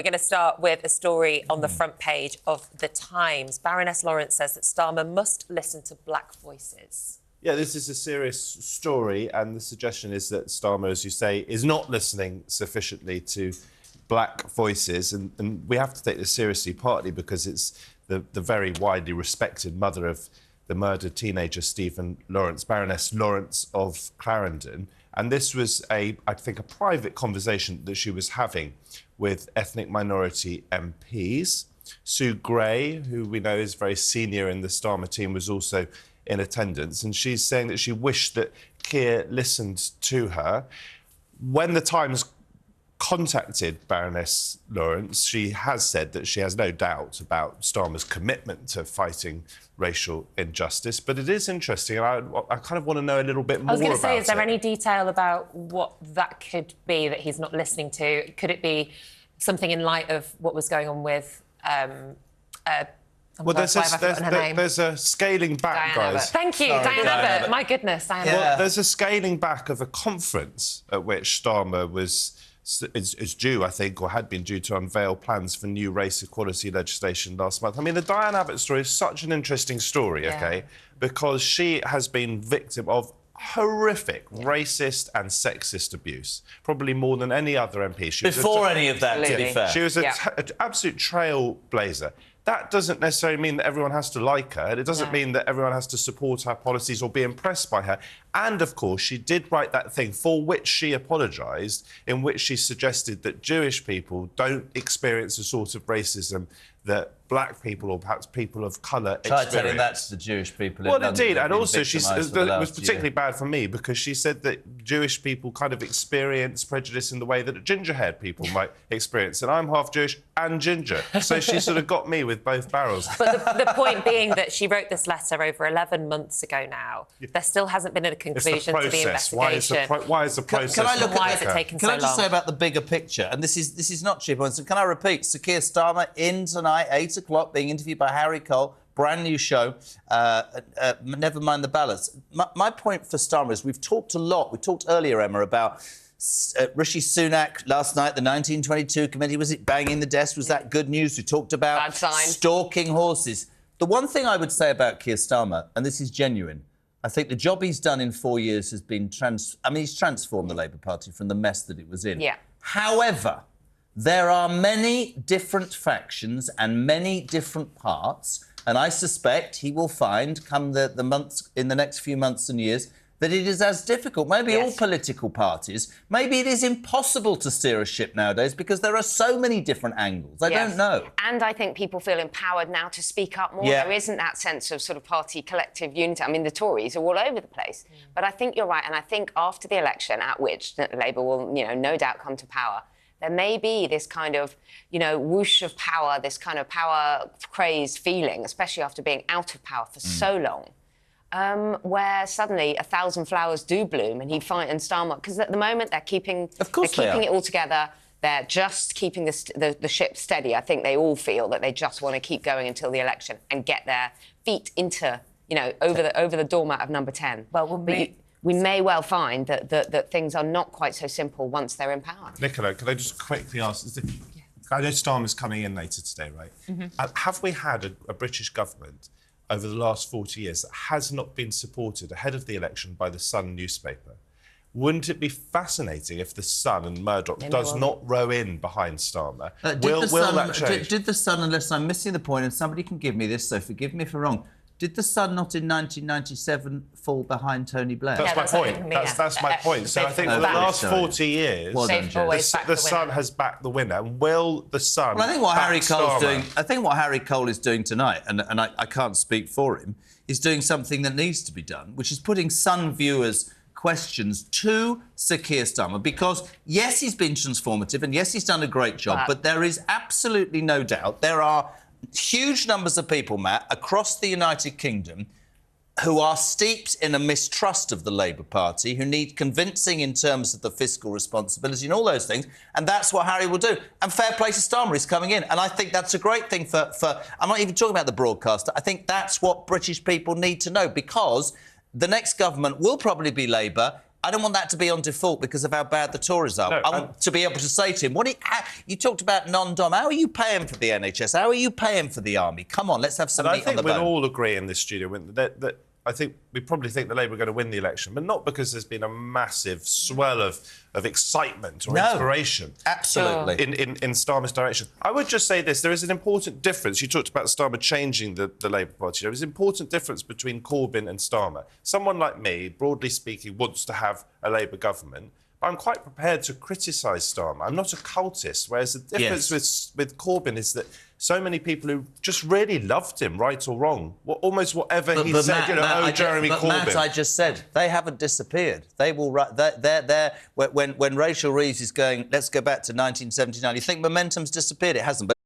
We're going to start with a story on the front page of The Times. Baroness Lawrence says that Starmer must listen to black voices. Yeah, this is a serious story, and the suggestion is that Starmer, as you say, is not listening sufficiently to black voices, and we have to take this seriously, partly because it's the very widely respected mother of the murdered teenager Stephen Lawrence, Baroness Lawrence of Clarendon. And this was, I think, a private conversation that she was having with ethnic minority MPs. Sue Gray, who we know is very senior in the Starmer team, was also in attendance. And she's saying that she wished that Keir listened to her. When the Times contacted Baroness Lawrence, she has said that she has no doubt about Starmer's commitment to fighting racial injustice. But it is interesting, and I kind of want to know a little bit more about it. I was going to say, is there any detail about what that could be that he's not listening to? Could it be something in light of what was going on with... Well, there's a scaling back, Diane guys. Abbott. Thank you, Diane Abbott. My goodness, Diane Abbott. Well, there's a scaling back of a conference at which Starmer is due, I think, or had been due to unveil plans for new race equality legislation last month. I mean, the Diane Abbott story is such an interesting story, OK, because she has been victim of horrific racist and sexist abuse, probably more than any other MP. Before any of that, to be fair. She was an absolute trailblazer. That doesn't necessarily mean that everyone has to like her. It doesn't mean that everyone has to support her policies or be impressed by her. And, of course, she did write that thing for which she apologised, in which she suggested that Jewish people don't experience the sort of racism that black people or perhaps people of colour experience. Try telling that to the Jewish people. Well, indeed, and also it was particularly bad for me because she said that Jewish people kind of experience prejudice in the way that ginger-haired people might experience, and I'm half Jewish and ginger, so she sort of got me with both barrels. But the point being that she wrote this letter over 11 months ago now. There still hasn't been a conclusion to the investigation. Why is the process? Why is it taking so long? Can I just say about the bigger picture? And this is not cheap. So can I repeat? Sir Keir Starmer in tonight, 8 o'clock, being interviewed by Harry Cole. Brand new show. Never mind the ballots. My point for Starmer is we've talked a lot. We talked earlier, Emma, about Rishi Sunak last night. The 1922 committee, was it banging the desk? Was that good news? We talked about stalking horses. The one thing I would say about Keir Starmer, and this is genuine, I think the job he's done in 4 years has been he's transformed the Labour Party from the mess that it was in. Yeah. However, there are many different factions and many different parts, and I suspect he will find, come the months, in the next few months and years, that it is as difficult. Maybe all political parties, maybe it is impossible to steer a ship nowadays because there are so many different angles. I don't know. And I think people feel empowered now to speak up more. There isn't that sense of sort of party collective unity. I mean, the Tories are all over the place. But I think you're right, and I think after the election, at which Labour will, no doubt come to power, there may be this kind of, whoosh of power, this kind of power-crazed feeling, especially after being out of power for so long. Where suddenly 1,000 flowers do bloom, and Starmer, because at the moment they're keeping it all together. They're just keeping the ship steady. I think they all feel that they just want to keep going until the election and get their feet into, over the doormat of number 10. Well, we may well find that things are not quite so simple once they're in power. Nicola, could I just quickly ask? I know Starmer's coming in later today, right? Have we had a British government over the last 40 years that has not been supported ahead of the election by the Sun newspaper? Wouldn't it be fascinating if the Sun and Murdoch does not row in behind Starmer? Will that change? Did the Sun, unless I'm missing the point, and somebody can give me this, so forgive me if I'm wrong, did the Sun not in 1997 fall behind Tony Blair? That's my point. That's my point. So I think for the last 40 years, the Sun has backed the winner. And will the Sun? Well, I think what Harry Cole's doing. I think what Harry Cole is doing tonight, and I can't speak for him, is doing something that needs to be done, which is putting Sun viewers' questions to Sir Keir Starmer, because yes, he's been transformative, and yes, he's done a great job, but there is absolutely no doubt there are huge numbers of people, Matt, across the United Kingdom who are steeped in a mistrust of the Labour Party, who need convincing in terms of the fiscal responsibility and all those things, and that's what Harry will do. And fair play to Starmer, he's coming in, and I think that's a great thing for I'm not even talking about the broadcaster, I think that's what British people need to know, because the next government will probably be Labour. I don't want that to be on default because of how bad the Tories are. No, I want to be able to say to him, you talked about non-dom. How are you paying for the NHS? How are you paying for the army? Come on, let's have some meat on the bone. I think we'll all agree in this studio that I think we probably think the Labour are going to win the election, but not because there's been a massive swell of excitement or inspiration. Absolutely. In Starmer's direction. I would just say this, there is an important difference. You talked about Starmer changing the Labour Party. There is an important difference between Corbyn and Starmer. Someone like me, broadly speaking, wants to have a Labour government. I'm quite prepared to criticise Starmer. I'm not a cultist, whereas the difference with Corbyn is that so many people who just really loved him, right or wrong, almost whatever he said, Jeremy Corbyn. Matt, I just said, they haven't disappeared. They will... They're when Rachel Reeves is going, let's go back to 1979, you think momentum's disappeared? It hasn't. But